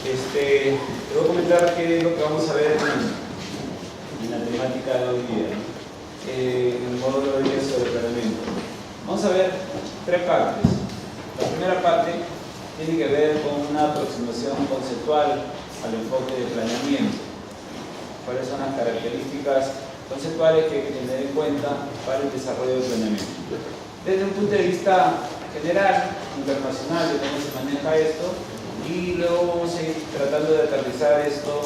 Te voy a comentar qué es lo que vamos a ver en la temática de hoy día, en el módulo de hoy día sobre planeamiento. Vamos a ver tres partes. La primera parte tiene que ver con una aproximación conceptual al enfoque de planeamiento. ¿Cuáles son las características conceptuales que hay que tener en cuenta para el desarrollo del planeamiento? Desde un punto de vista general, internacional, de cómo se maneja esto, y luego vamos a ir tratando de aterrizar esto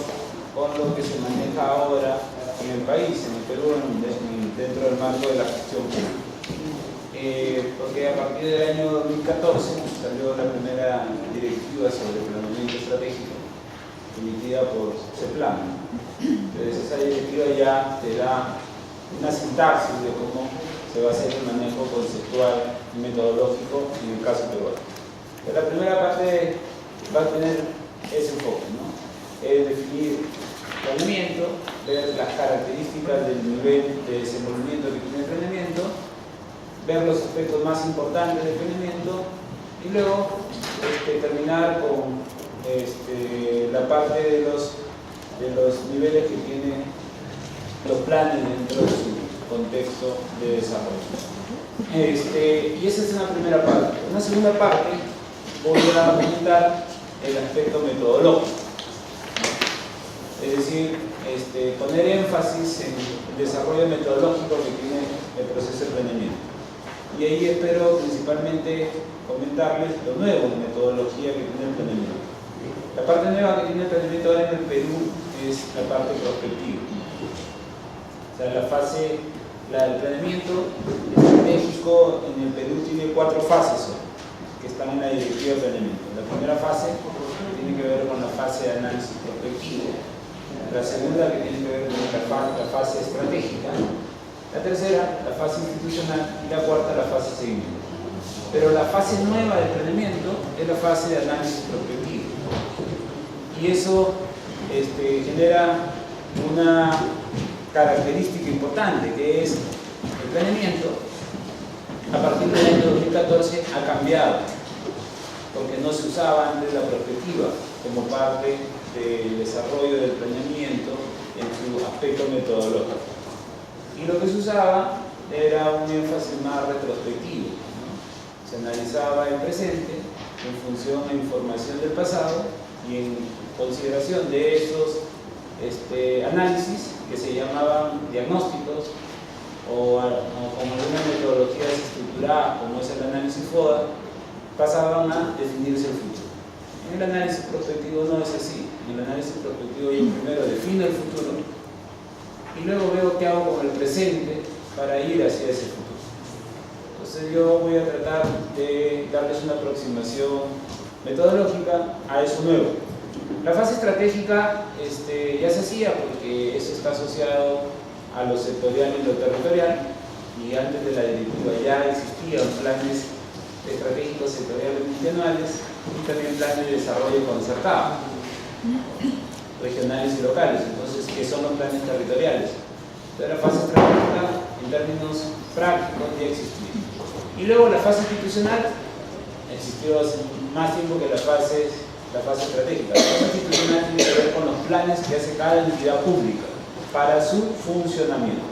con lo que se maneja ahora en el país, en el Perú, dentro del marco de la gestión pública. Porque a partir del año 2014 salió la primera directiva sobre planeamiento estratégico emitida por CEPLAN. Entonces esa directiva ya te da una sintaxis de cómo se va a hacer el manejo conceptual y metodológico en el caso peruano. Pero la primera parte va a tener ese enfoque, ¿no? Es definir planeamiento, ver las características del nivel de desenvolvimiento que tiene el planeamiento, ver los aspectos más importantes del planeamiento y luego terminar con la parte de los niveles que tienen los planes dentro de su contexto de desarrollo. Y esa es una primera parte. En una segunda parte voy a comentar el aspecto metodológico, es decir, poner énfasis en el desarrollo metodológico que tiene el proceso de planeamiento. Y ahí espero principalmente comentarles lo nuevo en metodología que tiene el planeamiento. La parte nueva que tiene el planeamiento ahora en el Perú es la parte prospectiva. O sea, el planeamiento estratégico en el Perú tiene 4 fases que están en la directiva de planeamiento. La primera fase tiene que ver con la fase de análisis prospectivo, la segunda que tiene que ver con la fase estratégica, la tercera, la fase institucional, y la cuarta, la fase de seguimiento. Pero la fase nueva del planeamiento es la fase de análisis prospectivo. Y eso genera una característica importante, que es el planeamiento, a partir del año 2014 ha cambiado, porque no se usaba antes la prospectiva como parte del desarrollo del planeamiento en su aspecto metodológico. Y lo que se usaba era un énfasis más retrospectivo, ¿no? Se analizaba el presente en función de información del pasado y en consideración de esos análisis que se llamaban diagnósticos o como algunas metodologías estructuradas como es el análisis FODA, pasaban a definirse el futuro. En el análisis prospectivo no es así. En el análisis prospectivo yo primero defino el futuro y luego veo qué hago con el presente para ir hacia ese futuro. Entonces yo voy a tratar de darles una aproximación metodológica a eso nuevo. La fase estratégica ya se hacía porque eso está asociado a lo sectorial y lo territorial, y antes de la directiva ya existían planes estratégicos sectoriales multianuales y también planes de desarrollo concertado, regionales y locales. Entonces, ¿qué son los planes territoriales? Entonces, la fase estratégica en términos prácticos ya existía. Y luego la fase institucional existió hace más tiempo que la fase estratégica. La fase institucional tiene que ver con los planes que hace cada entidad pública para su funcionamiento.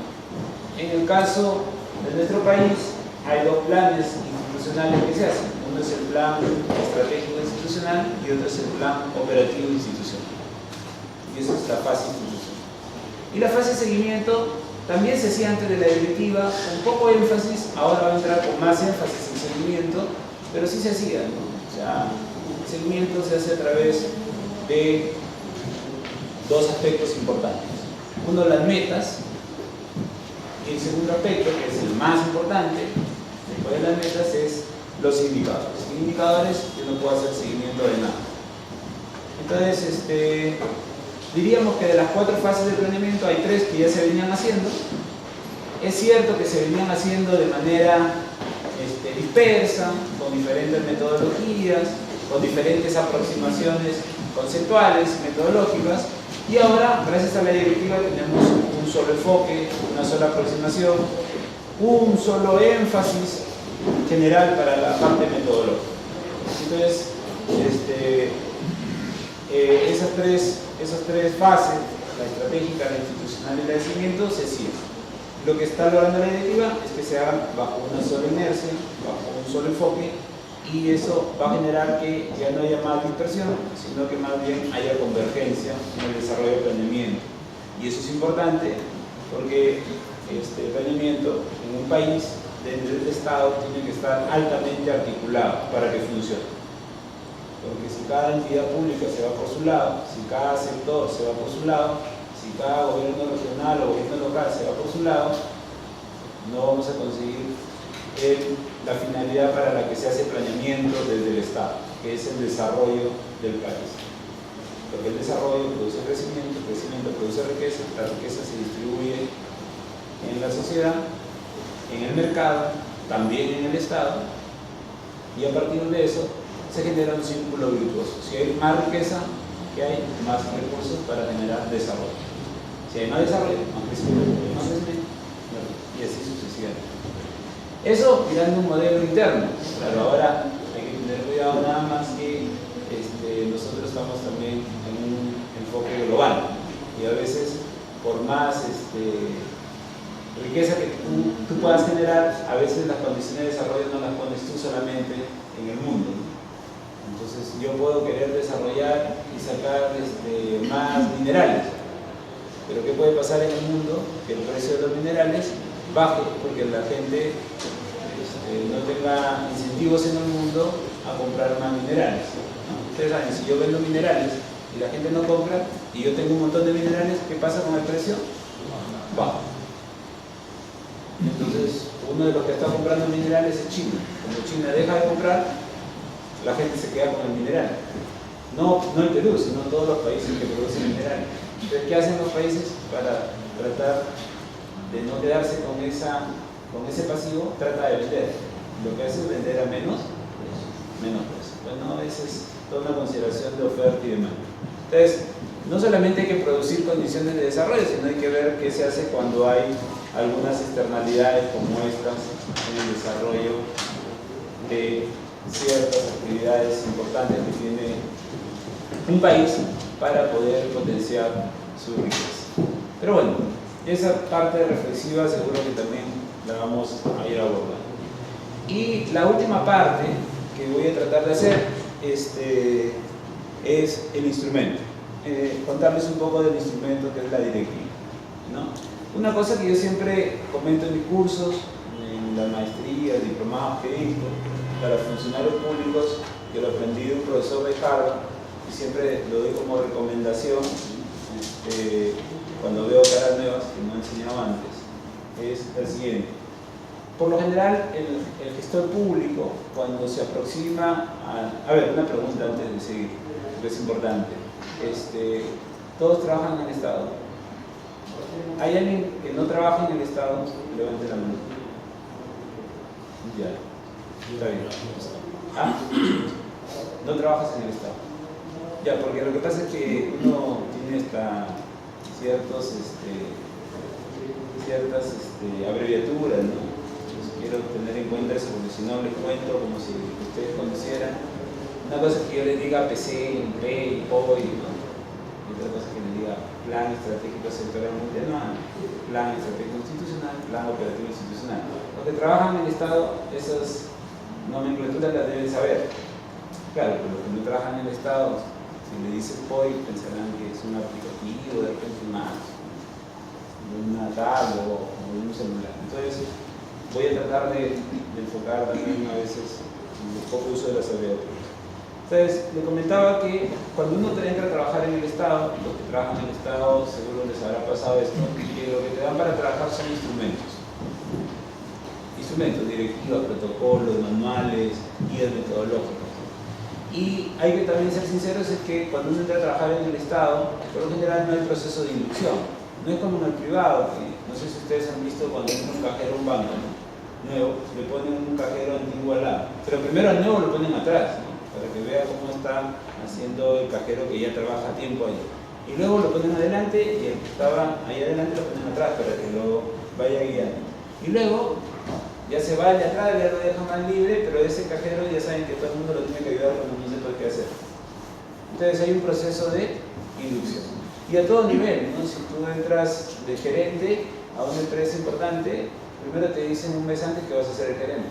En el caso de nuestro país hay 2 planes institucionales que se hacen. Uno es el plan estratégico institucional y otro es el plan operativo institucional. Y esa es la fase institucional. Y la fase de seguimiento también se hacía antes de la directiva, con poco énfasis, ahora va a entrar con más énfasis en seguimiento, pero sí se hacía, ¿no? O sea, el seguimiento se hace a través de 2 aspectos importantes. Uno, las metas, y el segundo aspecto, que es el más importante, después de las metas, es los indicadores. Sin indicadores yo no puedo hacer seguimiento de nada. Entonces, diríamos que de las 4 fases de planeamiento hay 3 que ya se venían haciendo. Es cierto que se venían haciendo de manera dispersa, con diferentes metodologías, con diferentes aproximaciones conceptuales, metodológicas, y ahora, gracias a la directiva, tenemos un solo enfoque, una sola aproximación, un solo énfasis general para la parte metodológica. Entonces, esas tres fases, la estratégica, la institucional y la de cimiento, se siguen. Lo que está logrando la directiva es que se hagan bajo una sola inercia, bajo un solo enfoque, y eso va a generar que ya no haya más dispersión, sino que más bien haya convergencia en el desarrollo del planeamiento. Y eso es importante porque el planeamiento en un país, dentro del Estado, tiene que estar altamente articulado para que funcione. Porque si cada entidad pública se va por su lado, si cada sector se va por su lado, si cada gobierno regional o gobierno local se va por su lado, no vamos a conseguir la finalidad para la que se hace planeamiento desde el Estado, que es el desarrollo del país. Porque el desarrollo produce crecimiento, el crecimiento produce riqueza, la riqueza se distribuye en la sociedad, en el mercado, también en el Estado, y a partir de eso se genera un círculo virtuoso. Si hay más riqueza, que hay más recursos para generar desarrollo. Si hay más desarrollo, más crecimiento, y así sucesivamente. Eso mirando un modelo interno. Claro, ahora hay que tener cuidado nada más que nosotros estamos también en un enfoque global y a veces por más riqueza que tú puedas generar, a veces las condiciones de desarrollo no las pones tú solamente en el mundo, ¿no? Entonces yo puedo querer desarrollar y sacar más minerales, pero ¿qué puede pasar en el mundo? Que el precio de los minerales baje porque la gente no tenga incentivos en el mundo a comprar más minerales, ¿no? Ustedes saben, si yo vendo minerales y la gente no compra y yo tengo un montón de minerales, ¿qué pasa con el precio? Baja. Entonces uno de los que está comprando minerales es China. Cuando China deja de comprar, la gente se queda con el mineral. No el Perú, sino todos los países que producen minerales. Entonces, ¿qué hacen los países para tratar de no quedarse con ese pasivo? Trata de vender. Lo que hace es vender a menos precio. Bueno, esa es toda una consideración de oferta y demanda. Entonces, no solamente hay que producir condiciones de desarrollo, sino hay que ver qué se hace cuando hay algunas externalidades como estas en el desarrollo de ciertas actividades importantes que tiene un país para poder potenciar su riqueza. Pero bueno, esa parte reflexiva seguro que también la vamos a ir abordando. Y la última parte que voy a tratar de hacer es el instrumento. Contarles un poco del instrumento que es la directiva, ¿no? Una cosa que yo siempre comento en mis cursos, en las maestrías, diplomados que he visto, para funcionarios públicos, yo lo aprendí de un profesor de Harvard y siempre lo doy como recomendación cuando veo caras nuevas que no he enseñado antes, es el siguiente. Por lo general, el gestor público, cuando se aproxima a ver, una pregunta antes de seguir, que es importante. ¿Todos trabajan en el Estado? ¿Hay alguien que no trabaja en el Estado? Levante la mano. Ya, está bien. ¿Ah? ¿No trabajas en el Estado? Ya, porque lo que pasa es que uno tiene ciertas abreviaturas, ¿no? Entonces, quiero tener en cuenta eso, porque si no les cuento como si ustedes conocieran. Una cosa es que yo les diga PC, PRE, POI, ¿no? Y otra cosa es que les diga Plan Estratégico Sectorial Multianual, Plan Estratégico Institucional, Plan Operativo Institucional. Los que trabajan en el Estado, esas nomenclaturas las deben saber. Claro, pero los que no trabajan en el Estado, si le dicen POI, pensarán que es un aplicativo, de repente más, una tablet o un celular. Entonces, voy a tratar de enfocar también a veces el poco uso de las abreviaturas. Entonces, le comentaba que cuando uno entra a trabajar en el Estado, los que trabajan en el Estado seguro les habrá pasado esto, que lo que te dan para trabajar son instrumentos. Instrumentos, directivas, protocolos, manuales, guías metodológicas. Y hay que también ser sinceros, es que cuando uno entra a trabajar en el Estado, por lo general no hay proceso de inducción. No es como en el privado, que no sé si ustedes han visto cuando entra un cajero a un banco, ¿no? Nuevo, le ponen un cajero antiguo al lado. Pero primero al nuevo lo ponen atrás, ¿no? Para que vea cómo está haciendo el cajero que ya trabaja a tiempo ahí. Y luego lo ponen adelante y el que estaba ahí adelante lo ponen atrás para que lo vaya guiando. Y luego ya se va de atrás, ya lo dejan más libre, pero ese cajero ya saben que todo el mundo lo tiene que ayudar cuando no sepa qué hacer. Entonces hay un proceso de inducción. Y a todo nivel, ¿no? Si tú entras de gerente a una empresa importante, primero te dicen un mes antes que vas a ser el gerente.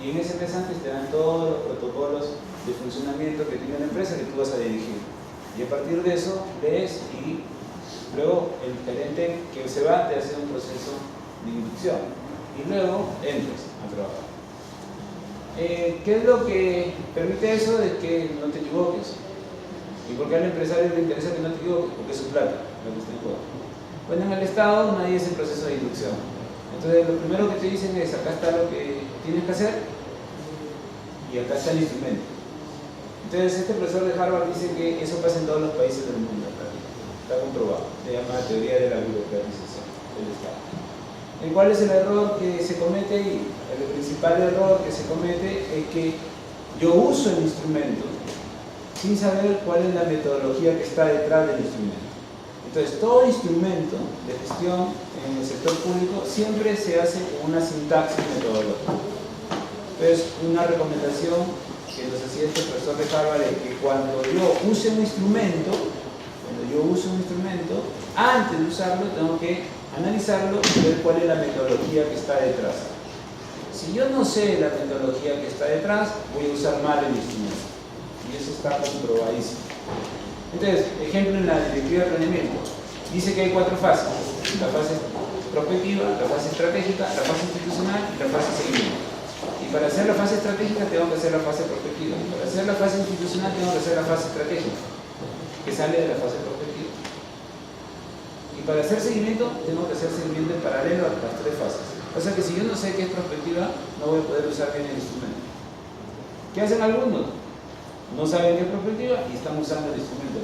Y en ese mes antes te dan todos los protocolos de funcionamiento que tiene la empresa que tú vas a dirigir. Y a partir de eso lees y luego el gerente que se va te hace un proceso de inducción. Y luego entras a trabajar. ¿Qué es lo que permite eso? De que no te equivoques. ¿Y por qué al empresario le interesa que no te equivoques? Porque es su plata lo que está en juego. Bueno, en el Estado nadie hace el proceso de inducción. Entonces lo primero que te dicen es, acá está lo que tienes que hacer y acá está el instrumento. Entonces este profesor de Harvard dice que eso pasa en todos los países del mundo. Está comprobado. Se llama la teoría de la burocratización del Estado. ¿Cuál es el error que se comete? Y el principal error que se comete es que yo uso el instrumento sin saber cuál es la metodología que está detrás del instrumento. Entonces, todo instrumento de gestión en el sector público siempre se hace con una sintaxis metodológica. Entonces, una recomendación que nos hacía este profesor de Harvard es que cuando yo use un instrumento, antes de usarlo tengo que analizarlo y ver cuál es la metodología que está detrás. Si yo no sé la metodología que está detrás, voy a usar mal el instrumento. Y eso está comprobadísimo. Entonces, ejemplo en la directiva de planeamiento. Dice que hay 4 fases. La fase prospectiva, la fase estratégica, la fase institucional y la fase seguimiento. Y para hacer la fase estratégica tengo que hacer la fase prospectiva. Y para hacer la fase institucional tengo que hacer la fase estratégica, que sale de la fase prospectiva. Y para hacer seguimiento tengo que hacer seguimiento en paralelo a las 3 fases. O sea que si yo no sé qué es prospectiva, no voy a poder usar bien el instrumento. ¿Qué hacen algunos? No saben qué es prospectiva y están usando el instrumento.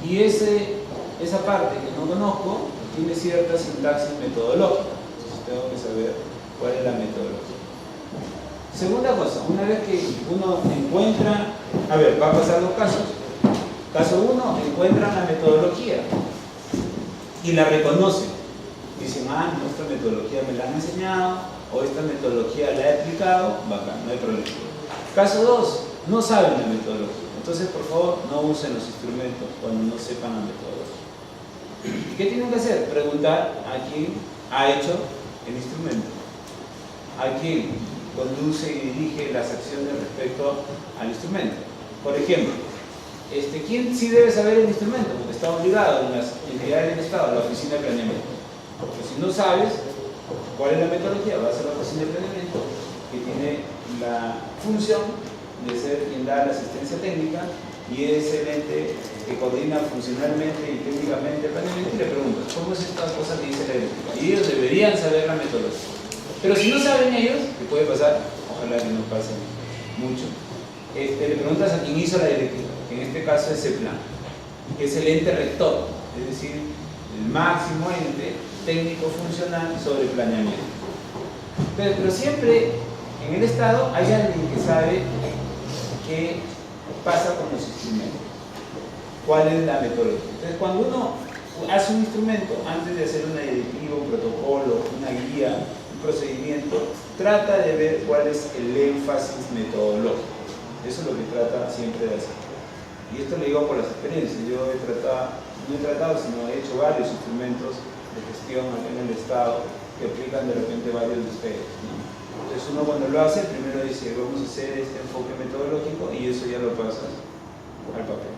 Y esa parte que no conozco tiene cierta sintaxis metodológica. Entonces tengo que saber cuál es la metodología. Segunda cosa, una vez que uno encuentra, va a pasar 2 casos. Caso 1, encuentran la metodología y la reconocen. Dicen, nuestra metodología me la han enseñado o esta metodología la he aplicado, bacán, no hay problema. Caso 2, no saben la metodología. Entonces, por favor, no usen los instrumentos cuando no sepan la metodología. ¿Y qué tienen que hacer? Preguntar a quién ha hecho el instrumento, a quién conduce y dirige las acciones respecto al instrumento. Por ejemplo, ¿quién sí debe saber el instrumento? Porque está obligado en las entidades del Estado, la oficina de planeamiento. Porque si no sabes cuál es la metodología, vas a la oficina de planeamiento, que tiene la función de ser quien da la asistencia técnica y es el ente que coordina funcionalmente y técnicamente el planeamiento, y le preguntas, ¿cómo es esta cosa que dice la directiva? Y ellos deberían saber la metodología. Pero si no saben ellos, que puede pasar, ojalá que no pase mucho, le preguntas a quien hizo la directiva, que en este caso es CEPLAN, que es el ente rector, es decir, el máximo ente técnico funcional sobre planeamiento. Pero siempre en el Estado hay alguien que sabe qué pasa con los instrumentos, cuál es la metodología. Entonces, cuando uno hace un instrumento, antes de hacer una directiva, un protocolo, una guía, un procedimiento, trata de ver cuál es el énfasis metodológico. Eso es lo que trata siempre de hacer. Y esto lo digo por las experiencias. Yo no he tratado, sino he hecho varios instrumentos de gestión aquí en el Estado que aplican de repente varios de ustedes, ¿no? Entonces uno cuando lo hace, primero dice, vamos a hacer este enfoque metodológico y eso ya lo pasas al papel.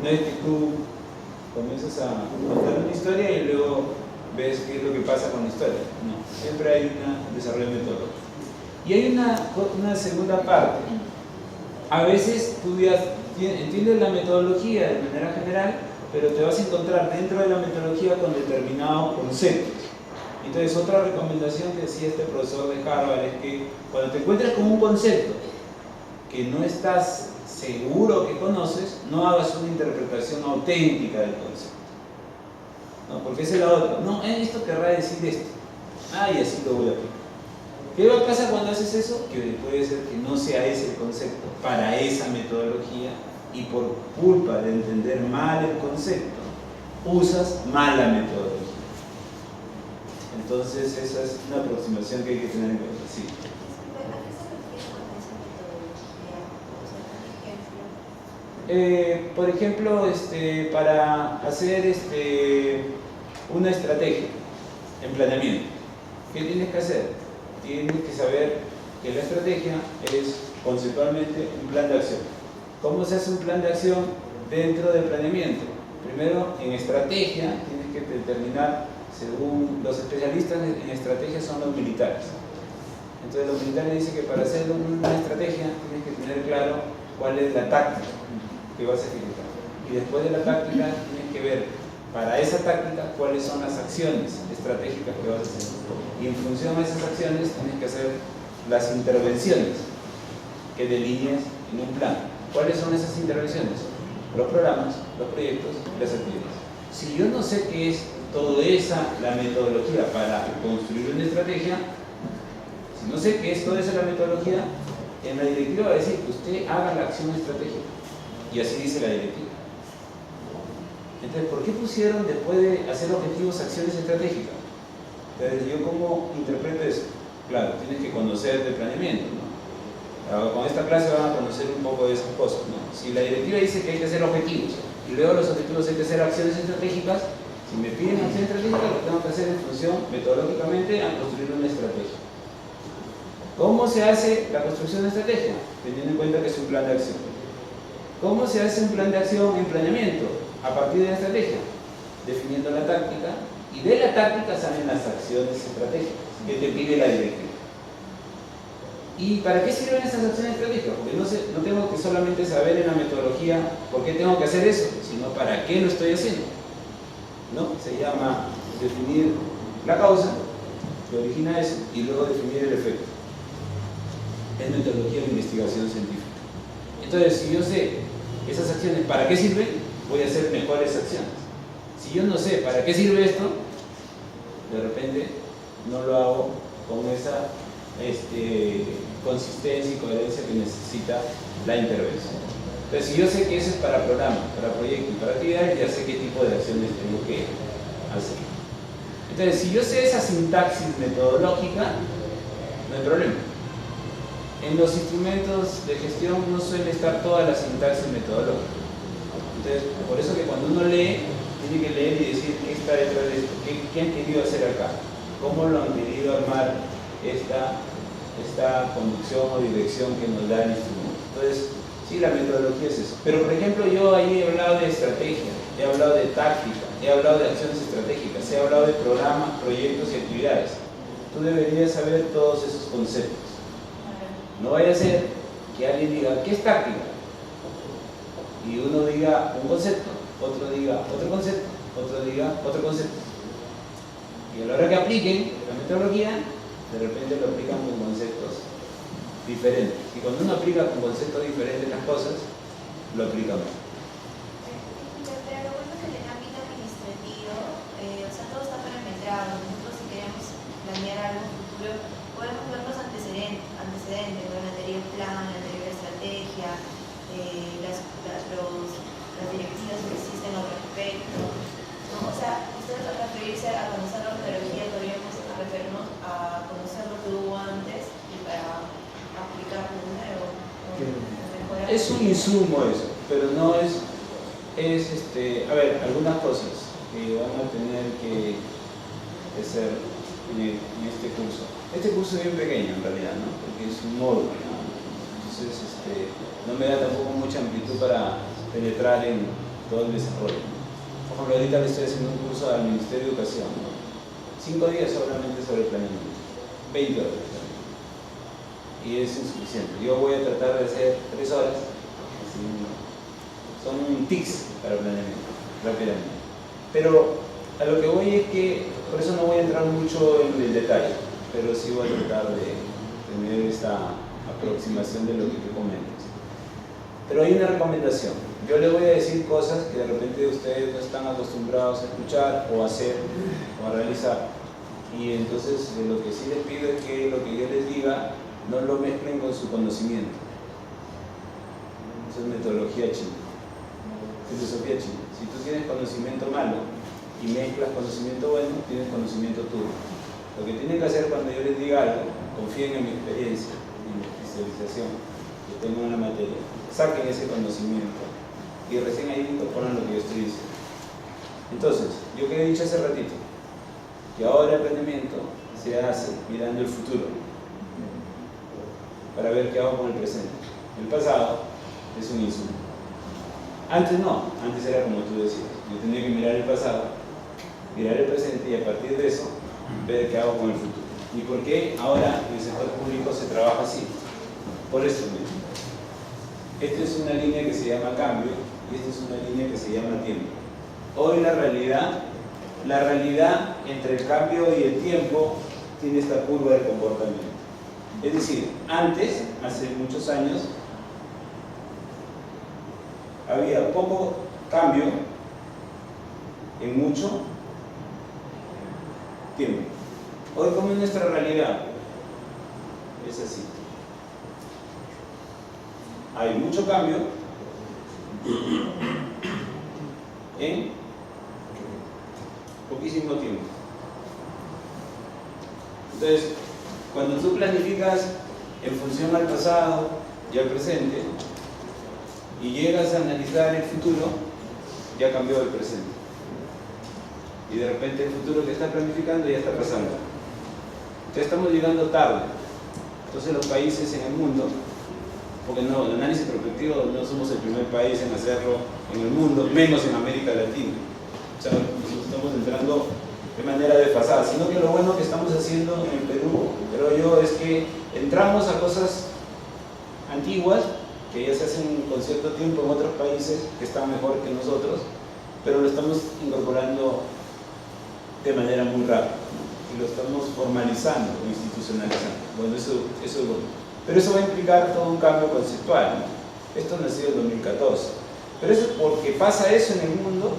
No es que tú comienzas a contar una historia y luego ves qué es lo que pasa con la historia. No, siempre hay un desarrollo metodológico. Y hay una segunda parte. A veces tú ya entiendes la metodología de manera general, pero te vas a encontrar dentro de la metodología con determinados conceptos. Entonces, otra recomendación que decía este profesor de Harvard es que cuando te encuentres con un concepto que no estás seguro que conoces, no hagas una interpretación auténtica del concepto. ¿No? Porque esa es la otra. No, esto querrá decir esto. Y así lo voy a aplicar. ¿Qué pasa cuando haces eso? Que puede ser que no sea ese el concepto para esa metodología y por culpa de entender mal el concepto, usas mal la metodología. Entonces, esa es una aproximación que hay que tener en cuenta. Sí. por ejemplo, para hacer una estrategia en planeamiento, ¿qué tienes que hacer? Tienes que saber que la estrategia es conceptualmente un plan de acción. ¿Cómo se hace un plan de acción dentro del planeamiento? Primero, en estrategia tienes que determinar, según los especialistas en estrategia son los militares. Entonces los militares dicen que para hacer una estrategia tienes que tener claro cuál es la táctica que vas a ejecutar. Y después de la táctica tienes que ver para esa táctica cuáles son las acciones estratégicas que vas a hacer. Y en función de esas acciones tienes que hacer las intervenciones que delineas en un plan. ¿Cuáles son esas intervenciones? Los programas, los proyectos y las actividades. Si yo no sé qué es toda la metodología para construir una estrategia, si no sé qué es toda esa la metodología, en la directiva va a decir que usted haga la acción estratégica. Y así dice la directiva. Entonces, ¿por qué pusieron después de hacer objetivos acciones estratégicas? Entonces, ¿yo cómo interpreto eso? Claro, tienes que conocer de planeamiento, ¿no? Con esta clase van a conocer un poco de esas cosas, ¿no? Si la directiva dice que hay que hacer objetivos y luego los objetivos hay que hacer acciones estratégicas, si me piden acción estratégica, lo tengo que hacer en función metodológicamente a construir una estrategia. ¿Cómo se hace la construcción de estrategia? Teniendo en cuenta que es un plan de acción. ¿Cómo se hace un plan de acción en planeamiento? A partir de la estrategia, definiendo la táctica, y de la táctica salen las acciones estratégicas que te pide la directiva. ¿Y para qué sirven esas acciones estratégicas? Porque no tengo que solamente saber en la metodología por qué tengo que hacer eso, sino para qué lo estoy haciendo. ¿No? Se llama definir la causa que origina eso y luego definir el efecto. Es metodología de investigación científica. Entonces, si yo sé esas acciones para qué sirven, voy a hacer mejores acciones. Si yo no sé para qué sirve esto, de repente no lo hago con esa consistencia y coherencia que necesita la intervención. Entonces, si yo sé que eso es para programa, para proyecto y para actividades, ya sé qué tipo de acciones tengo que hacer. Entonces, si yo sé esa sintaxis metodológica, no hay problema. En los instrumentos de gestión no suele estar toda la sintaxis metodológica. Entonces, por eso que cuando uno lee, tiene que leer y decir qué está detrás de esto, qué han querido hacer acá, cómo lo han querido armar esta conducción o dirección que nos da el instrumento. Entonces, sí, la metodología es eso. Pero, por ejemplo, yo ahí he hablado de estrategia, he hablado de táctica, he hablado de acciones estratégicas, he hablado de programas, proyectos y actividades. Tú deberías saber todos esos conceptos. No vaya a ser que alguien diga, ¿qué es táctica? Y uno diga un concepto, otro diga otro concepto, otro diga otro concepto. Y a la hora que apliquen la metodología, de repente lo aplican con conceptos diferentes. Y cuando uno aplica con conceptos diferentes las cosas, lo aplica mal. Pero bueno, que en el ámbito administrativo, o sea, todo está parametrado. Nosotros, si queremos planear algo futuro, podemos ver los antecedentes, bueno, el anterior plan, la anterior estrategia, las directivas que existen al respecto, ¿no? O sea, ustedes al referirse a conocer la metodología, podríamos referirnos a conocer lo que hubo antes y para aplicarlo de nuevo, mejorar. Es un insumo eso, pero no es a ver, algunas cosas que van a tener que hacer en este curso. Este curso es bien pequeño en realidad, ¿no? Porque es un módulo, ¿no? Entonces no me da tampoco mucha amplitud para penetrar en todo el desarrollo. Por ejemplo, ahorita le estoy haciendo un curso al Ministerio de Educación, ¿no? 5 días solamente sobre planeamiento, 20 horas. Y es insuficiente. Yo voy a tratar de hacer 3 horas, así, son tics para planeamiento, rápidamente. Pero a lo que voy es que, por eso no voy a entrar mucho en el detalle, pero sí voy a tratar de tener esta aproximación de lo que tú comentas. Pero hay una recomendación. Yo les voy a decir cosas que de repente ustedes no están acostumbrados a escuchar o a hacer o a realizar. Y entonces lo que sí les pido es que lo que yo les diga no lo mezclen con su conocimiento. Eso es metodología china, filosofía china. Si tú tienes conocimiento malo y mezclas conocimiento bueno, tienes conocimiento tuyo. Lo que tienen que hacer cuando yo les diga algo, confíen en mi experiencia, en mi especialización que tengo en la materia, saquen ese conocimiento y recién ahí incorporan lo que yo estoy diciendo. Entonces, yo que he dicho hace ratito, que ahora el planeamiento se hace mirando el futuro, para ver qué hago con el presente. El pasado es un insumo. Antes no, antes era como tú decías, yo tenía que mirar el pasado, mirar el presente y a partir de eso ver qué hago con el futuro. ¿Y por qué ahora en el sector público se trabaja así? Por eso mismo. Esta es una línea que se llama cambio y esta es una línea que se llama tiempo. Hoy la realidad entre el cambio y el tiempo tiene esta curva de comportamiento. Es decir, antes, hace muchos años, había poco cambio en mucho tiempo. Hoy, como es nuestra realidad, es así. Hay mucho cambio en poquísimo tiempo. Entonces, cuando tú planificas en función al pasado y al presente y llegas a analizar el futuro, ya cambió el presente. Y de repente el futuro que estás planificando ya está pasando. Ya estamos llegando tarde. Entonces los países en el mundo, porque no, el análisis prospectivo no somos el primer país en hacerlo en el mundo, menos en América Latina. O sea, nosotros estamos entrando de manera desfasada, sino que lo bueno que estamos haciendo en el Perú, creo yo, es que entramos a cosas antiguas que ya se hacen con cierto tiempo en otros países que están mejor que nosotros, pero lo estamos incorporando de manera muy rápida y lo estamos formalizando o institucionalizando. Bueno, eso es bueno. Pero eso va a implicar todo un cambio conceptual, ¿no? Esto nació en 2014. Pero eso, porque pasa eso en el mundo,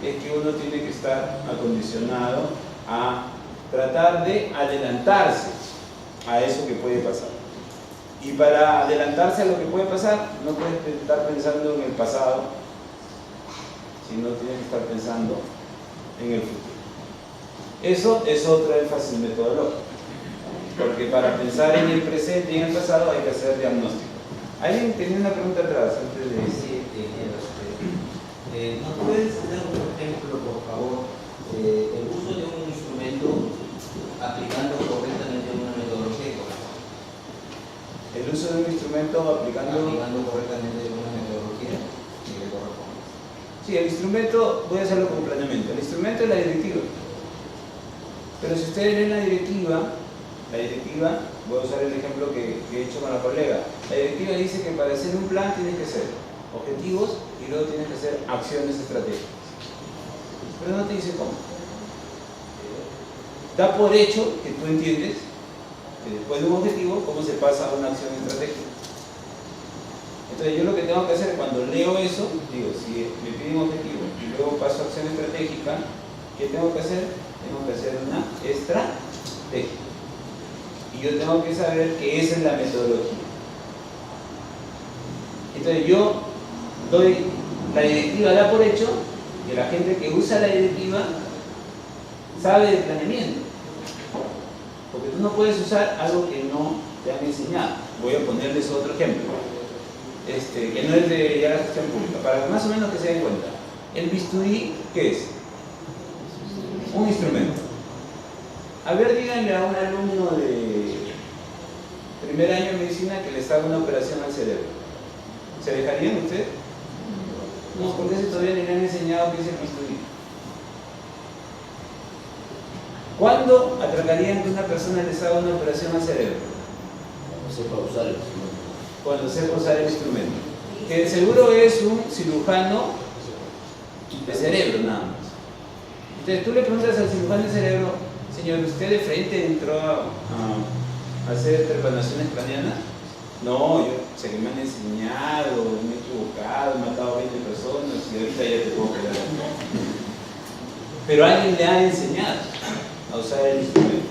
es que uno tiene que estar acondicionado a tratar de adelantarse a eso que puede pasar. Y para adelantarse a lo que puede pasar, no puedes estar pensando en el pasado, sino tienes que estar pensando en el futuro. Eso es otro énfasis metodológico, porque para pensar en el presente y en el pasado hay que hacer diagnóstico. ¿Alguien tenía una pregunta atrás antes de decir? ¿Nos puedes dar un ejemplo, por favor, el uso de un instrumento aplicando correctamente una metodología? El uso de un instrumento aplicando correctamente una metodología que le corresponde. Sí, el instrumento, voy a hacerlo con planeamiento. El instrumento es la directiva. Pero si ustedes leen la directiva, voy a usar el ejemplo que he hecho con la colega. La directiva dice que para hacer un plan tienes que hacer objetivos y luego tienes que hacer acciones estratégicas. Pero no te dice cómo. Da por hecho que tú entiendes que después de un objetivo, cómo se pasa a una acción estratégica. Entonces yo lo que tengo que hacer cuando leo eso, digo, si me piden un objetivo y luego paso a acción estratégica, ¿qué tengo que hacer? Tengo que hacer una estrategia. Y yo tengo que saber que esa es la metodología. Entonces yo doy, la directiva da por hecho que la gente que usa la directiva sabe de planeamiento. Porque tú no puedes usar algo que no te han enseñado. Voy a ponerles otro ejemplo, que no es de ya la gestión pública, para que más o menos que se den cuenta. El bisturí, ¿qué es? Un instrumento. A ver, díganle a un alumno de primer año de medicina que les haga una operación al cerebro. ¿Se dejarían ustedes? No, porque si todavía ni le han enseñado qué es el bisturí. ¿Cuándo atracarían que una persona les haga una operación al cerebro? Cuando sepa usar el instrumento. Que seguro es un cirujano de cerebro nada más. Entonces tú le preguntas al cirujano de cerebro: señor, ¿usted de frente entró a hacer trepanaciones cranianas? No, yo sé que me han enseñado, me he equivocado, he matado a 20 personas y ahorita ya te puedo quedar. Pero alguien le ha enseñado a usar el instrumento.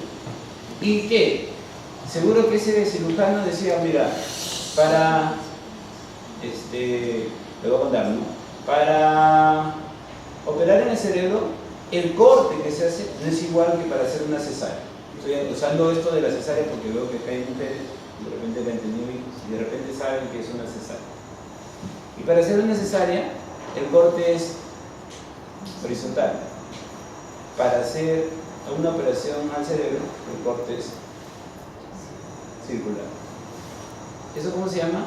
¿Y qué? Seguro que ese cirujano decía: mira, para le voy a contar, ¿no? Para operar en el cerebro, el corte que se hace no es igual que para hacer una cesárea. Estoy usando esto de la cesárea porque veo que acá hay mujeres, de repente la entendí y de repente saben que es una cesárea. Y para ser necesaria, el corte es horizontal. Para hacer una operación al cerebro, el corte es circular. ¿Eso cómo se llama?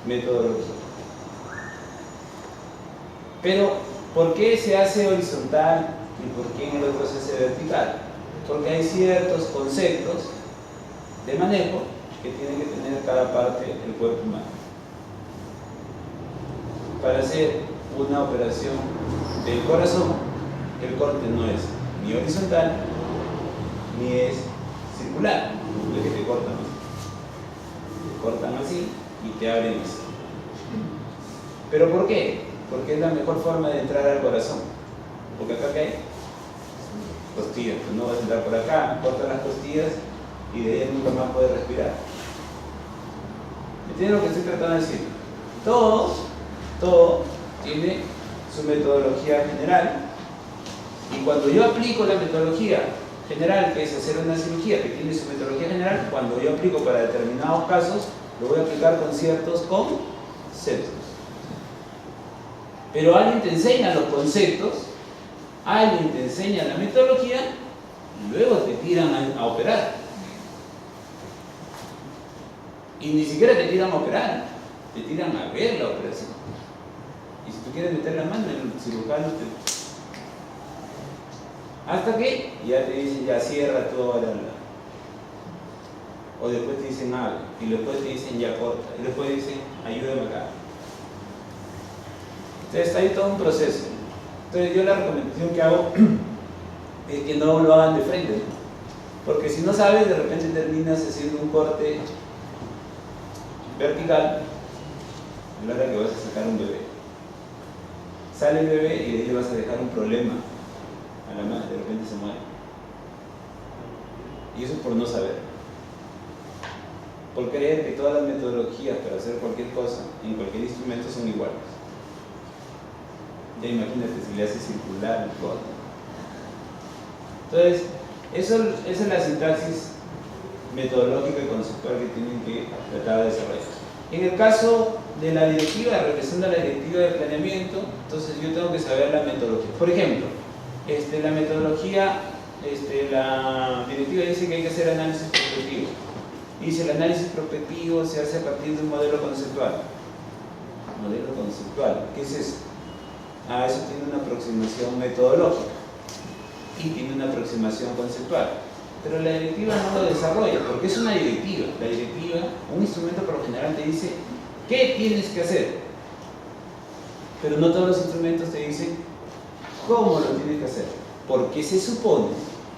Metodología. Pero, ¿por qué se hace horizontal y por qué en el otro se hace vertical? Porque hay ciertos conceptos de manejo que tiene que tener cada parte del cuerpo humano. Para hacer una operación del corazón, el corte no es ni horizontal ni es circular. Es que te cortan así. Te cortan así y te abren así. ¿Pero por qué? Porque es la mejor forma de entrar al corazón. Porque acá ¿qué hay? Costillas. Pues no vas a entrar por acá, cortan las costillas y de ahí nunca más puedes respirar. ¿Entienden lo que estoy tratando de decir? Todo tiene su metodología general, y cuando yo aplico la metodología general, que es hacer una cirugía que tiene su metodología general, cuando yo aplico para determinados casos, lo voy a aplicar con ciertos conceptos. Pero alguien te enseña los conceptos, alguien te enseña la metodología, y luego te tiran a operar. Y ni siquiera te tiran a operar, te tiran a ver la operación. Y si tú quieres meter la mano, el cirujano hasta que ya te dicen, ya cierra toda la... O después te dicen abre, y después te dicen ya corta, y después dicen ayúdame acá. Entonces hay todo un proceso. Entonces yo la recomendación que hago es que no lo hagan de frente, ¿no? Porque si no sabes, de repente terminas haciendo un corte vertical a la hora que vas a sacar un bebé. Sale el bebé y de ahí vas a dejar un problema a la madre, de repente se muere. Y eso es por no saber. Por creer que todas las metodologías para hacer cualquier cosa en cualquier instrumento son iguales. Ya imagínate si le haces circular el corte. Entonces, esa es la sintaxis metodológica y conceptual que tienen que tratar de desarrollar. En el caso de la directiva, regresando a la directiva de planeamiento, entonces yo tengo que saber la metodología. Por ejemplo, la metodología, la directiva dice que hay que hacer análisis prospectivo. Dice el análisis prospectivo se hace a partir de un modelo conceptual. Modelo conceptual, ¿qué es eso? Eso tiene una aproximación metodológica y tiene una aproximación conceptual. Pero la directiva no lo desarrolla, porque es una directiva. La directiva, un instrumento por lo general te dice qué tienes que hacer, pero no todos los instrumentos te dicen cómo lo tienes que hacer, porque se supone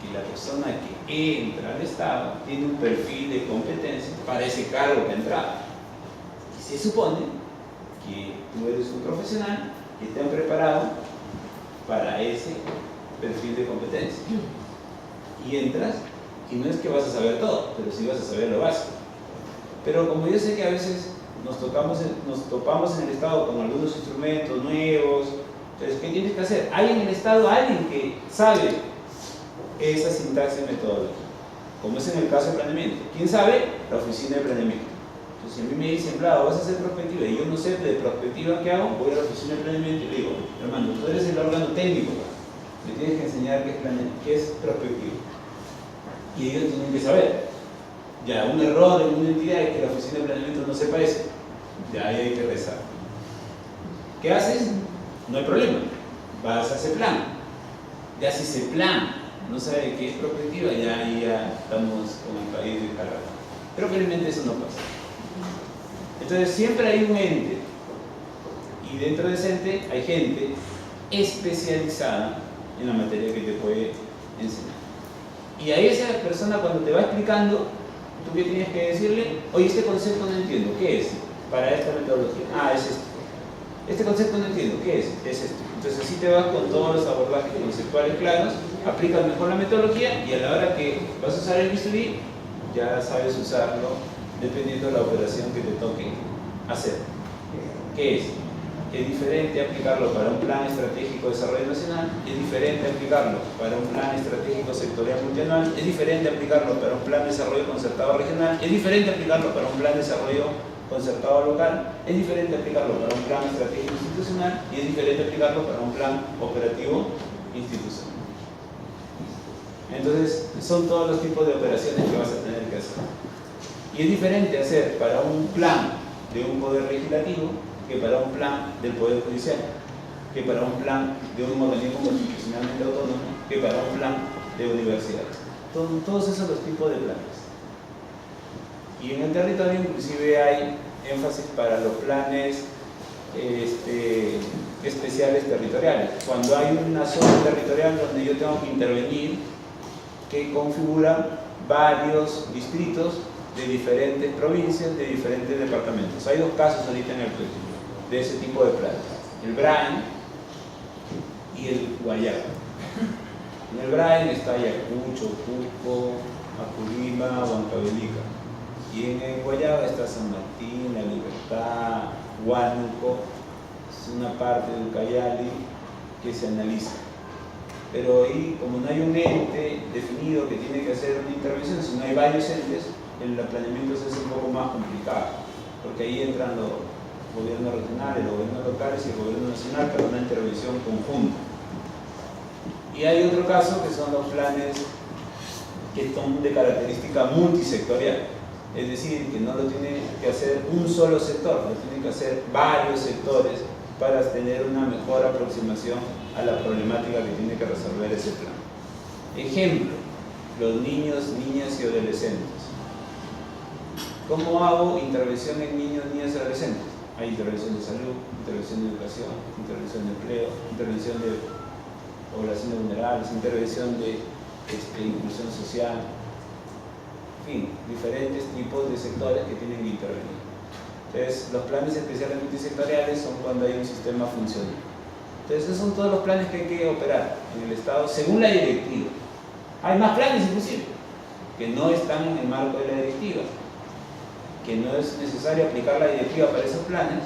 que la persona que entra al Estado tiene un perfil de competencia para ese cargo que ha entrado. Y se supone que tú eres un profesional que te han preparado para ese perfil de competencia. Y entras, y no es que vas a saber todo, pero sí vas a saber lo básico. Pero como yo sé que a veces nos topamos en el Estado con algunos instrumentos nuevos, entonces, ¿qué tienes que hacer? Hay en el Estado alguien que sabe esa sintaxis metodológica, como es en el caso de planeamiento. ¿Quién sabe? La oficina de planeamiento. Entonces, si a mí me dicen, claro, vas a hacer prospectiva, y yo no sé de prospectiva qué hago, voy a la oficina de planeamiento y le digo, hermano, tú eres el órgano técnico, me tienes que enseñar qué es prospectiva. Y ellos tienen que saber. Ya, un error en una entidad es que la oficina de planeamiento no sepa eso. Ya ahí hay que rezar. ¿Qué haces? No hay problema. Vas a ese plan. Ya si ese plan no sabe qué es prospectiva, ya ahí ya estamos con el país de carga. Pero felizmente eso no pasa. Entonces siempre hay un ente. Y dentro de ese ente hay gente especializada en la materia que te puede enseñar. Y a esa persona cuando te va explicando, tú qué tienes que decirle, oye, este concepto no entiendo, ¿qué es? Para esta metodología, es esto. Este concepto no entiendo, ¿qué es? Es esto. Entonces así te vas con todos los abordajes conceptuales claros, aplicas mejor la metodología y a la hora que vas a usar el bisturí, ya sabes usarlo dependiendo de la operación que te toque hacer. ¿Qué es? Es diferente aplicarlo para un plan estratégico de desarrollo nacional, es diferente aplicarlo para un plan estratégico sectorial multianual, es diferente aplicarlo para un plan de desarrollo concertado regional, es diferente aplicarlo para un plan de desarrollo concertado local, es diferente aplicarlo para un plan estratégico institucional y es diferente aplicarlo para un plan operativo institucional. Entonces, son todos los tipos de operaciones que vas a tener que hacer. Y es diferente hacer para un plan de un poder legislativo que para un plan del poder judicial, que para un plan de un organismo constitucionalmente autónomo, que para un plan de universidades. Todos esos los tipos de planes. Y en el territorio inclusive hay énfasis para los planes especiales territoriales. Cuando hay una zona territorial donde yo tengo que intervenir, que configura varios distritos de diferentes provincias, de diferentes departamentos. Hay dos casos ahorita en el Perú de ese tipo de planes: el BRAEN y el Guayaba. En el BRAEN está Ayacucho, Cusco, Apurímac, Huancavelica. Y en el Guayaba está San Martín, La Libertad, Huánuco, es una parte de Ucayali que se analiza. Pero ahí, como no hay un ente definido que tiene que hacer una intervención, sino hay varios entes, el planeamiento se hace un poco más complicado, porque ahí entran los gobiernos regionales, los gobiernos locales y el gobierno nacional para una intervención conjunta. Y hay otro caso que son los planes que son de característica multisectorial, es decir, que no lo tiene que hacer un solo sector, lo tienen que hacer varios sectores para tener una mejor aproximación a la problemática que tiene que resolver ese plan. Ejemplo, los niños, niñas y adolescentes. ¿Cómo hago intervención en niños, niñas y adolescentes? Hay intervención de salud, intervención de educación, intervención de empleo, intervención de poblaciones vulnerables, intervención de inclusión social, en fin, diferentes tipos de sectores que tienen que intervenir. Entonces, los planes especiales multisectoriales son cuando hay un sistema funcional. Entonces, esos son todos los planes que hay que operar en el Estado según la directiva. Hay más planes inclusive, que no están en el marco de la directiva, que no es necesario aplicar la directiva para esos planes,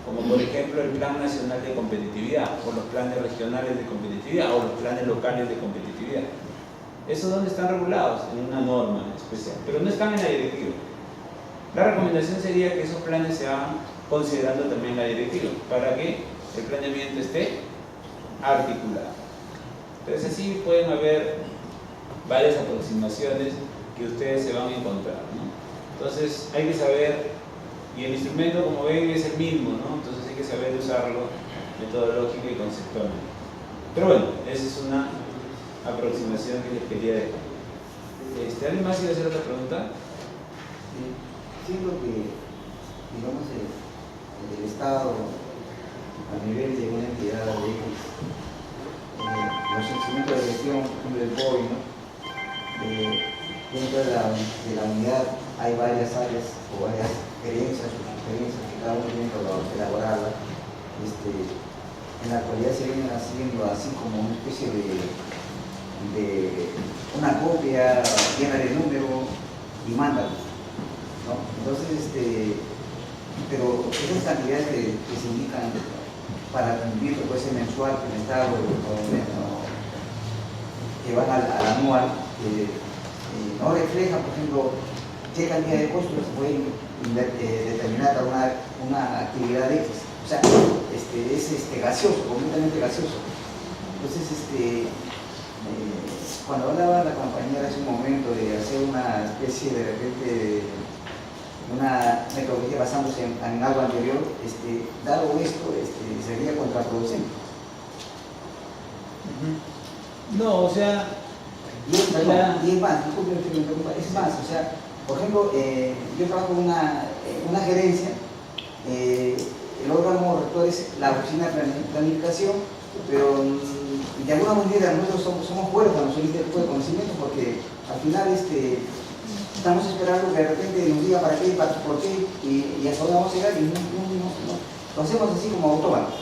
como por ejemplo el Plan Nacional de Competitividad, o los planes regionales de competitividad, o los planes locales de competitividad. ¿Esos dónde están regulados? En una norma especial, pero no están en la directiva. La recomendación sería que esos planes se hagan considerando también la directiva, para que el planeamiento esté articulado. Entonces así pueden haber varias aproximaciones que ustedes se van a encontrar, ¿no? Entonces hay que saber, y el instrumento, como ven, es el mismo, ¿no? Entonces hay que saber usarlo metodológica y conceptualmente. Pero bueno, esa es una aproximación que les quería dejar. ¿Alguien más iba a hacer otra pregunta? Siento que, digamos, el Estado, a nivel de una entidad de X, los instrumentos de gestión, por ejemplo, el BOI, ¿no? Dentro de la unidad hay varias áreas o varias creencias o sugerencias que cada uno tiene que elaborarla. En la actualidad se vienen haciendo así como una especie de una copia llena de número y mándalo, ¿no? Entonces, pero esas cantidades que se indican para cumplir con ese mensual que el Estado que van al anual, no refleja, por ejemplo, qué cantidad de costos se pueden determinar para una actividad X. O sea, es gaseoso, completamente gaseoso. Entonces, cuando hablaba la compañera hace un momento de hacer una especie de repente, una metodología basándose en algo anterior, dado esto, sería contraproducente. No, o sea... Y es más, disculpe que me interrumpa, es más, o sea, por ejemplo, yo trabajo en una gerencia, el órgano rector es la oficina de planificación, pero de alguna manera nosotros somos huérfanos en este tipo de conocimiento, porque al final estamos esperando que de repente nos diga para qué, por qué, y hasta dónde vamos a llegar, y no, lo hacemos así como autómatos.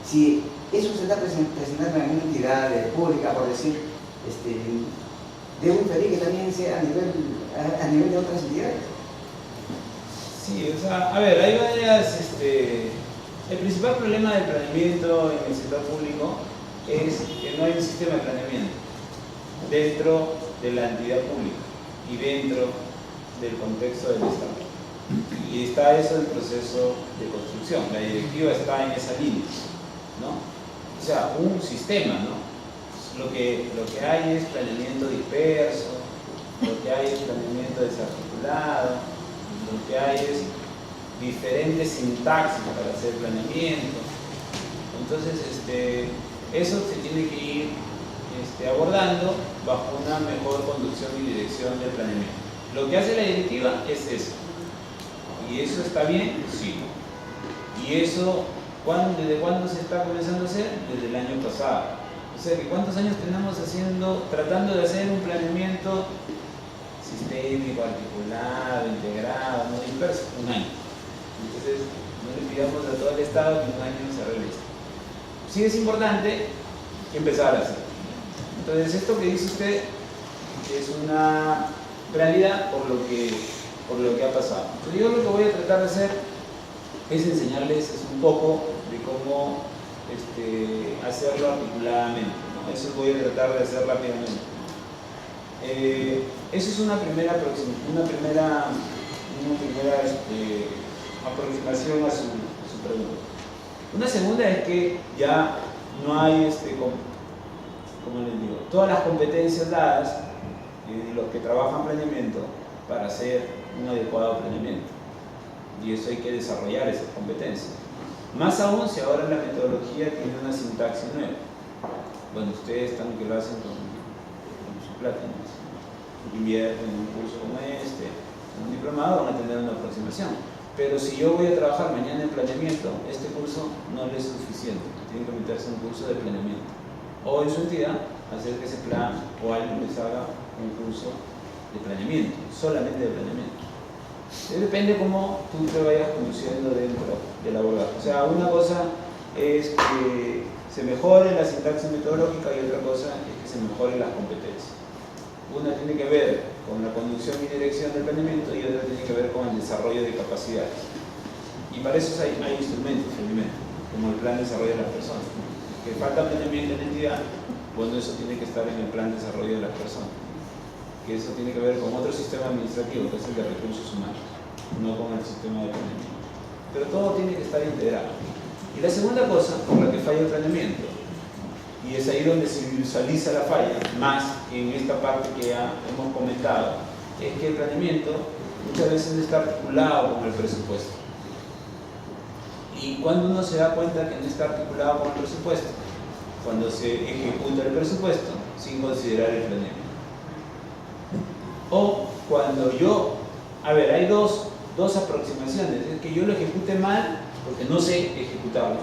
Si eso se está presentando en una entidad pública, por decir, debo inferir que también sea a nivel de otras entidades. Sí, o sea, a ver, hay varias... el principal problema del planeamiento en el sector público es que no hay un sistema de planeamiento dentro de la entidad pública y dentro del contexto del Estado. Y está eso el proceso de construcción. La directiva está en esa línea, ¿no? O sea, un sistema, ¿no? Lo que hay es planeamiento disperso, lo que hay es planeamiento desarticulado, lo que hay es diferentes sintaxis para hacer planeamiento. Entonces, eso se tiene que ir abordando bajo una mejor conducción y dirección del planeamiento. Lo que hace la directiva es eso. ¿Y eso está bien? Sí. ¿Y eso desde cuándo se está comenzando a hacer? Desde el año pasado. O sea, que ¿cuántos años tenemos tratando de hacer un planeamiento sistémico, articulado, integrado, no disperso? Un año. Entonces, no le pidamos a todo el Estado que en un año se realice. Sí es importante empezar a hacer. Entonces, esto que dice usted es una realidad por lo que ha pasado. Entonces, yo lo que voy a tratar de hacer es enseñarles un poco de cómo hacerlo articuladamente, ¿no? Eso voy a tratar de hacer rápidamente. Eso es una primera aproximación a su pregunta. Una segunda es que ya no hay, como les digo, todas las competencias dadas de los que trabajan planeamiento para hacer un adecuado planeamiento. Y eso hay que desarrollar esas competencias. Más aún si ahora la metodología tiene una sintaxis nueva. Bueno, ustedes están que lo hacen con su plata, ¿no? Invierten en un curso como en un diplomado, van a tener una aproximación. Pero si yo voy a trabajar mañana en planeamiento, este curso no le es suficiente. Tienen que meterse en un curso de planeamiento. O en su entidad, hacer que ese plan o alguien les haga un curso de planeamiento, solamente de planeamiento. Depende cómo tú te vayas conduciendo dentro del abordaje. O sea, una cosa es que se mejore la sintaxis metodológica y otra cosa es que se mejoren las competencias. Una tiene que ver con la conducción y dirección del planeamiento y otra tiene que ver con el desarrollo de capacidades. Y para eso hay instrumentos, felizmente, como el plan de desarrollo de las personas. Que falta planeamiento en la entidad, bueno, eso tiene que estar en el plan de desarrollo de las personas. Que eso tiene que ver con otro sistema administrativo, que es el de recursos humanos, no con el sistema de planeamiento. Pero todo tiene que estar integrado. Y la segunda cosa por la que falla el planeamiento, y es ahí donde se visualiza la falla, más en esta parte que ya hemos comentado, es que el planeamiento muchas veces está articulado con el presupuesto. ¿Y cuando uno se da cuenta que no está articulado con el presupuesto? Cuando se ejecuta el presupuesto sin considerar el planeamiento. O cuando hay dos aproximaciones, es que yo lo ejecute mal porque no sé ejecutarlo,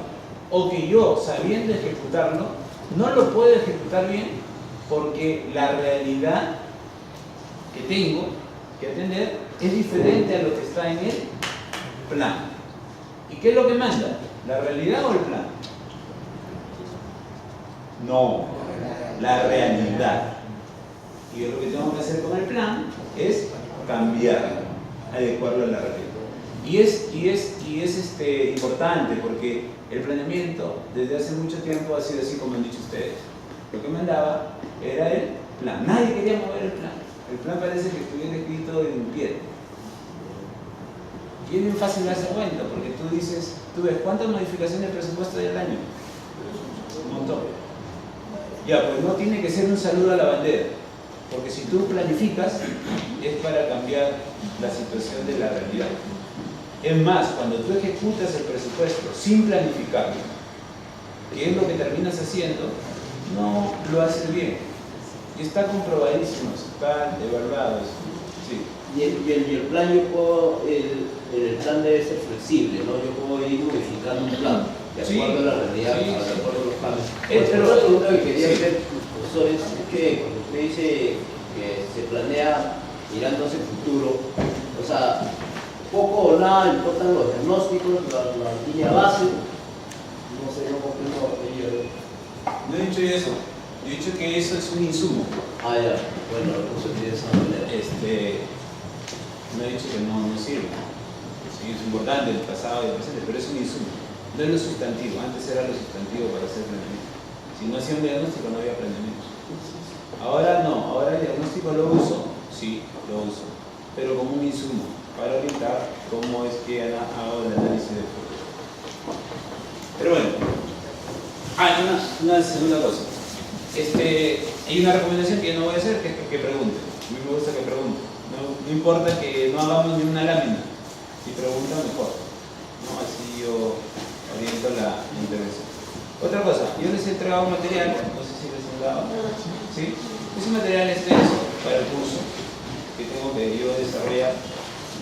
o que yo, sabiendo ejecutarlo, no lo puedo ejecutar bien porque la realidad que tengo que atender es diferente a lo que está en el plan. ¿Y qué es lo que manda? ¿La realidad o el plan? No, la realidad. Y yo lo que tengo que hacer con el plan es cambiarlo, adecuarlo a la realidad. Y es importante porque el planeamiento desde hace mucho tiempo ha sido así como han dicho ustedes. Lo que mandaba era el plan. Nadie quería mover el plan. El plan parece que estuviera escrito en piedra. Y es bien fácil darse cuenta porque tú ves cuántas modificaciones de presupuesto hay al año. Un montón. Ya, pues no tiene que ser un saludo a la bandera. Porque si tú planificas, es para cambiar la situación de la realidad. Es más, cuando tú ejecutas el presupuesto sin planificarlo, que es lo que terminas haciendo, no lo haces bien. Y está comprobadísimo, está evaluado. Sí. Y el plan, el plan debe ser flexible, ¿no? Yo puedo ir modificando un plan de acuerdo a la realidad, de acuerdo a los planes. Otra pregunta que quería hacer, profesor, es que cuando usted dice que se planea mirando hacia el futuro, o sea, poco o nada importan los diagnósticos, la línea base, no sé, no comprendo ello. No he dicho eso, he dicho que eso es un insumo. Ah, ya, bueno, no se entiende de esa manera. No he dicho que no sirve. Sí, es importante el pasado y el presente, pero es un insumo. No es lo sustantivo, antes era lo sustantivo para hacer planeamiento. Si no hacía un diagnóstico no había planeamiento. Ahora no, ahora el diagnóstico lo uso, sí, lo uso, pero como un insumo para orientar cómo es que hago el análisis del futuro. Pero bueno, una segunda cosa. Hay una recomendación que yo no voy a hacer, que es que pregunten. A mí me gusta que pregunten. No importa que no hagamos ni una lámina. Si preguntan, mejor. ¿No? Así yo oriento la intervención. Otra cosa, yo les he entregado un material, no sé si les he dado. ¿Sí? Es un material extenso para el curso que tengo que yo desarrollar.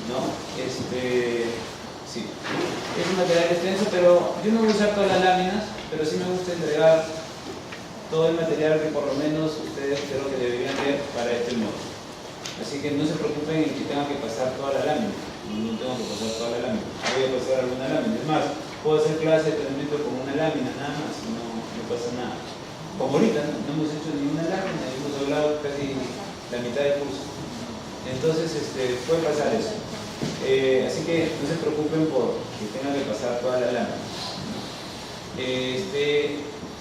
¿No? Sí. Es un material extenso, pero yo no voy a usar todas las láminas, pero sí me gusta entregar todo el material que por lo menos ustedes creo que deberían ver para este módulo. Así que no se preocupen en que tengan que pasar toda la lámina. No tengo que pasar toda la lámina. Voy a pasar alguna lámina. Es más, puedo hacer clase de planeamiento con una lámina nada más y no pasa nada. Como ahorita, no hemos hecho ninguna lámina, hemos hablado casi la mitad del curso. Entonces, puede pasar eso. Así que no se preocupen por que tengan que pasar toda la lámina.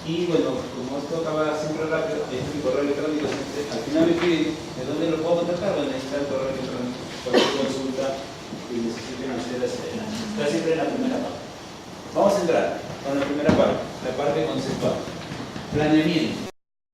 Y bueno, como esto acaba siempre rápido, mi correo electrónico, al final me piden de dónde lo puedo contactar. Bueno, ahí está el correo electrónico, cualquier consulta que necesiten hacer, está siempre en la primera parte. Vamos a entrar con la primera parte, la parte conceptual. Planeamiento.